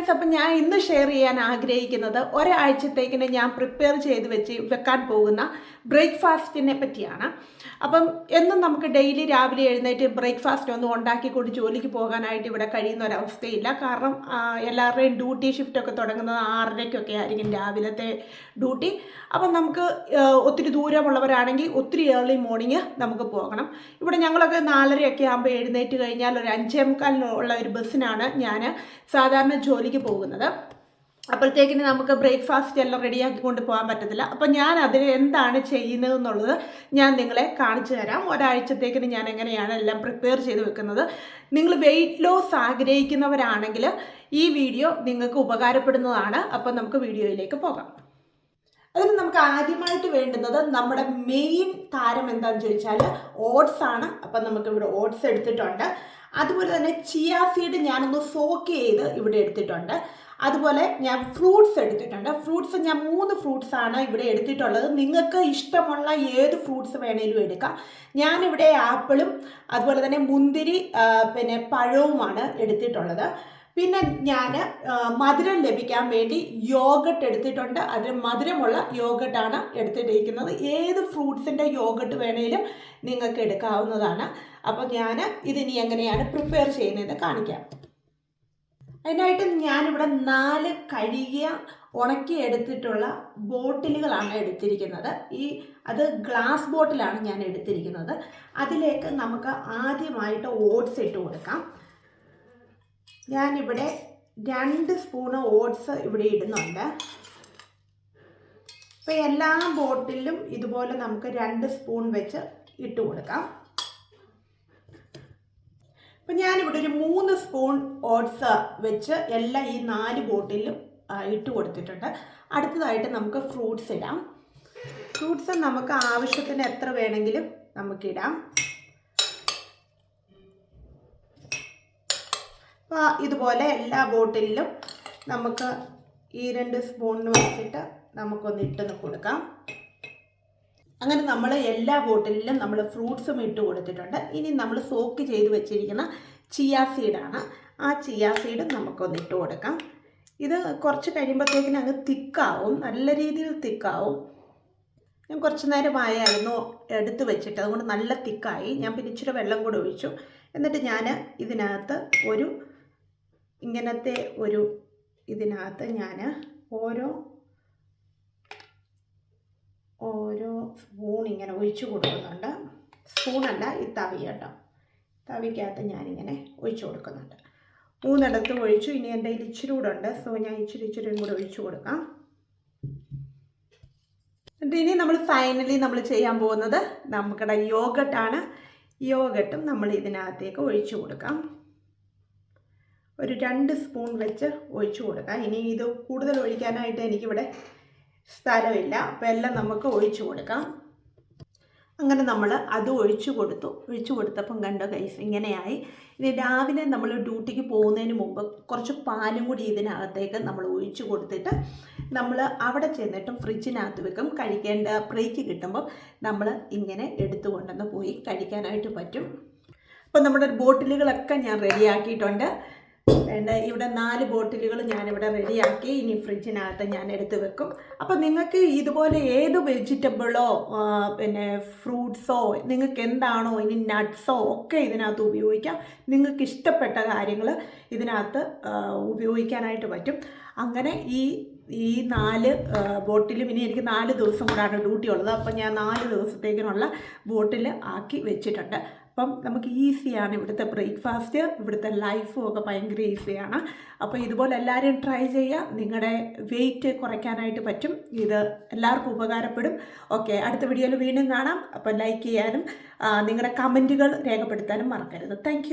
Friends, അപ്പം ഞാൻ ഇന്ന് ഷെയർ ചെയ്യാൻ ആഗ്രഹിക്കുന്നത് ഒരാഴ്ചത്തേക്കിന് ഞാൻ പ്രിപ്പയർ ചെയ്ത് വെക്കാൻ പോകുന്ന ബ്രേക്ക്ഫാസ്റ്റിനെ പറ്റിയാണ്. അപ്പം എന്നും നമുക്ക് ഡെയിലി രാവിലെ എഴുന്നേറ്റ് ബ്രേക്ക്ഫാസ്റ്റ് ഒന്നും ഉണ്ടാക്കിക്കൊണ്ട് ജോലിക്ക് പോകാനായിട്ട് ഇവിടെ കഴിയുന്ന ഒരവസ്ഥയില്ല. കാരണം എല്ലാവരുടെയും ഡ്യൂട്ടി ഷിഫ്റ്റൊക്കെ തുടങ്ങുന്നത് 6:30-ക്കൊക്കെ ആയിരിക്കും രാവിലത്തെ ഡ്യൂട്ടി. അപ്പം നമുക്ക് ഒത്തിരി ദൂരമുള്ളവരാണെങ്കിൽ ഒത്തിരി ഏർലി മോർണിംഗ് നമുക്ക് പോകണം. ഇവിടെ ഞങ്ങളൊക്കെ 4:30-ഒക്കെ ആകുമ്പോൾ എഴുന്നേറ്റ് കഴിഞ്ഞാൽ ഒരു 5:45-നുള്ള ഒരു ബസ്സിനാണ് ഞാൻ സാധാരണ ജോലിക്ക് പോകുന്നത്. അപ്പോഴത്തേക്കിന് നമുക്ക് ബ്രേക്ക്ഫാസ്റ്റ് എല്ലാം റെഡിയാക്കിക്കൊണ്ട് പോകാൻ പറ്റത്തില്ല. അപ്പം ഞാൻ അതിന് എന്താണ് ചെയ്യുന്നതെന്നുള്ളത് ഞാൻ നിങ്ങളെ കാണിച്ചു തരാം. ഒരാഴ്ചത്തേക്കിന് ഞാൻ എങ്ങനെയാണ് എല്ലാം പ്രിപ്പയർ ചെയ്ത് വെക്കുന്നത്. നിങ്ങൾ വെയിറ്റ് ലോസ് ആഗ്രഹിക്കുന്നവരാണെങ്കിൽ ഈ വീഡിയോ നിങ്ങൾക്ക് ഉപകാരപ്പെടുന്നതാണ്. അപ്പം നമുക്ക് വീഡിയോയിലേക്ക് പോകാം. അതിന് നമുക്ക് ആദ്യമായിട്ട് വേണ്ടുന്നത് നമ്മുടെ മെയിൻ താരം എന്താണെന്ന് ചോദിച്ചാൽ ഓട്സ് ആണ്. അപ്പം നമുക്കിവിടെ ഓട്സ് എടുത്തിട്ടുണ്ട്. അതുപോലെ തന്നെ ചിയ സീഡ് ഞാനൊന്ന് സോക്ക് ചെയ്ത് ഇവിടെ എടുത്തിട്ടുണ്ട്. അതുപോലെ ഞാൻ ഫ്രൂട്ട്സ് എടുത്തിട്ടുണ്ട്. ഫ്രൂട്ട്സ് ഞാൻ 3 ഫ്രൂട്ട്സാണ് ഇവിടെ എടുത്തിട്ടുള്ളത്. നിങ്ങൾക്ക് ഇഷ്ടമുള്ള ഏത് ഫ്രൂട്ട്സ് വേണേലും എടുക്കാം. ഞാനിവിടെ ആപ്പിളും അതുപോലെ തന്നെ മുന്തിരി പിന്നെ പഴവുമാണ് എടുത്തിട്ടുള്ളത്. പിന്നെ ഞാൻ മധുരം ലഭിക്കാൻ വേണ്ടി യോഗട്ട് എടുത്തിട്ടുണ്ട്. അതിന് മധുരമുള്ള യോഗട്ടാണ് എടുത്തിട്ടിരിക്കുന്നത്. ഏത് ഫ്രൂട്ട്സിൻ്റെ യോഗട്ട് വേണേലും നിങ്ങൾക്ക് എടുക്കാവുന്നതാണ്. അപ്പോൾ ഞാൻ ഇതിനി എങ്ങനെയാണ് പ്രിപ്പയർ ചെയ്യുന്നതെന്ന് കാണിക്കാം. അതിനായിട്ട് ഞാനിവിടെ 4 കഴുകിയ ഉണക്കി എടുത്തിട്ടുള്ള ബോട്ടിലുകളാണ് എടുത്തിരിക്കുന്നത്. അത് ഗ്ലാസ് ബോട്ടിലാണ് ഞാൻ എടുത്തിരിക്കുന്നത്. അതിലേക്ക് നമുക്ക് ആദ്യമായിട്ട് ഓട്സ് ഇട്ട് കൊടുക്കാം. ഞാനിവിടെ 2 സ്പൂണ് ഓട്സ് ഇവിടെ ഇടുന്നുണ്ട്. അപ്പോൾ എല്ലാ ബോട്ടിലും ഇതുപോലെ നമുക്ക് 2 സ്പൂൺ വെച്ച് ഇട്ട് കൊടുക്കാം. അപ്പം ഞാനിവിടെ ഒരു 3 സ്പൂൺ ഓട്സ് വെച്ച് എല്ലാം ഈ 4 ബോട്ടിലും ഇട്ട് കൊടുത്തിട്ടുണ്ട്. അടുത്തതായിട്ട് നമുക്ക് ഫ്രൂട്ട്സ് ഇടാം. ഫ്രൂട്ട്സ് നമുക്ക് ആവശ്യത്തിന് എത്ര വേണമെങ്കിലും നമുക്കിടാം. അപ്പോൾ ഇതുപോലെ എല്ലാ ബോട്ടിലും നമുക്ക് ഈ 2 സ്പൂണിന് വെച്ചിട്ട് നമുക്കൊന്ന് ഇട്ടൊന്ന് കൊടുക്കാം. അങ്ങനെ നമ്മൾ എല്ലാ ബോട്ടിലും നമ്മൾ ഫ്രൂട്ട്സും ഇട്ട് കൊടുത്തിട്ടുണ്ട്. ഇനി നമ്മൾ സോക്ക് ചെയ്ത് വെച്ചിരിക്കുന്ന ചിയ സീഡാണ്. ആ ചിയ സീഡ് നമുക്കൊന്ന് ഇട്ട് കൊടുക്കാം. ഇത് കുറച്ച് കഴിയുമ്പോഴത്തേക്കിന് അങ്ങ് തിക്കാവും, നല്ല രീതിയിൽ തിക്കാവും. ഞാൻ കുറച്ച് നേരമായിരുന്നു എടുത്ത് വെച്ചിട്ട്, അതുകൊണ്ട് നല്ല തിക്കായി. ഞാൻ പിന്നെ ഇച്ചിരി വെള്ളം കൂടെ ഒഴിച്ചു. എന്നിട്ട് ഞാൻ ഇതിനകത്ത് ഇങ്ങനത്തെ ഇതിനകത്ത് ഞാൻ ഓരോ സ്പൂൺ ഇങ്ങനെ ഒഴിച്ചു കൊടുക്കുന്നുണ്ട്. സ്പൂണല്ല, ഈ തവി കേട്ടോ. തവിക്കകത്ത് ഞാനിങ്ങനെ ഒഴിച്ചു കൊടുക്കുന്നുണ്ട്. 3 ഇടത്തും ഒഴിച്ചു. ഇനി എൻ്റെ കയ്യിൽ ഇച്ചിരി കൂടെ ഉണ്ട്. സോ ഞാൻ ഇച്ചിരിയും കൂടെ ഒഴിച്ചു കൊടുക്കാം. എന്നിട്ട് ഇനി നമ്മൾ ഫൈനലി ചെയ്യാൻ പോകുന്നത് നമുക്കിടെ യോഗട്ടാണ്. യോഗട്ടും നമ്മൾ ഇതിനകത്തേക്ക് ഒഴിച്ചു കൊടുക്കാം. ഒരു 2 സ്പൂൺ വെച്ച് ഒഴിച്ചു കൊടുക്കാം. ഇനി ഇത് കൂടുതൽ ഒഴിക്കാനായിട്ട് എനിക്കിവിടെ സ്ഥലമില്ല. അപ്പോൾ എല്ലാം നമുക്ക് ഒഴിച്ചു കൊടുക്കാം. അങ്ങനെ നമ്മൾ അത് ഒഴിച്ചു കൊടുത്തപ്പം കണ്ടോ ഗൈസ്, ഇങ്ങനെയായി. ഇനി രാവിലെ നമ്മൾ ഡ്യൂട്ടിക്ക് പോകുന്നതിന് മുമ്പ് കുറച്ച് പാലും കൂടി ഇതിനകത്തേക്ക് നമ്മൾ ഒഴിച്ചു കൊടുത്തിട്ട് നമ്മൾ അവിടെ ചെന്നിട്ടും ഫ്രിഡ്ജിനകത്ത് വെക്കും. കഴിക്കേണ്ട ബ്രേക്ക് കിട്ടുമ്പം നമ്മൾ ഇങ്ങനെ എടുത്തുകൊണ്ടെന്ന് പോയി കഴിക്കാനായിട്ട് പറ്റും. അപ്പോൾ നമ്മുടെ ബോട്ടിലുകളൊക്കെ ഞാൻ റെഡിയാക്കിയിട്ടുണ്ട്. ഇവിടെ 4 ബോട്ടിലുകൾ ഞാനിവിടെ റെഡിയാക്കി. ഇനി ഫ്രിഡ്ജിനകത്ത് ഞാൻ എടുത്ത് വെക്കും. അപ്പോൾ നിങ്ങൾക്ക് ഇതുപോലെ ഏത് വെജിറ്റബിളോ പിന്നെ ഫ്രൂട്ട്സോ നിങ്ങൾക്ക് എന്താണോ, ഇനി നട്ട്സോ ഒക്കെ ഇതിനകത്ത് ഉപയോഗിക്കാം. നിങ്ങൾക്ക് ഇഷ്ടപ്പെട്ട കാര്യങ്ങൾ ഇതിനകത്ത് ഉപയോഗിക്കാനായിട്ട് പറ്റും. അങ്ങനെ ഈ 4 ബോട്ടിലും ഇനി എനിക്ക് 4 ദിവസം കൂടാണ് ഡ്യൂട്ടി ഉള്ളത്. അപ്പം ഞാൻ 4 ദിവസത്തേക്കിനുള്ള ബോട്ടിൽ ആക്കി വെച്ചിട്ടുണ്ട്. അപ്പം നമുക്ക് ഈസിയാണ് ഇവിടുത്തെ ബ്രേക്ക്ഫാസ്റ്റ്, ഇവിടുത്തെ ലൈഫും ഒക്കെ ഭയങ്കര ഈസിയാണ്. അപ്പോൾ ഇതുപോലെ എല്ലാവരും ട്രൈ ചെയ്യുക. നിങ്ങളുടെ വെയിറ്റ് കുറയ്ക്കാനായിട്ട് പറ്റും. ഇത് എല്ലാവർക്കും ഉപകാരപ്പെടും. ഓക്കെ, അടുത്ത വീഡിയോയിൽ വീണ്ടും കാണാം. അപ്പോൾ ലൈക്ക് ചെയ്യാനും നിങ്ങളുടെ കമൻറ്റുകൾ രേഖപ്പെടുത്താനും മറക്കരുത്. താങ്ക്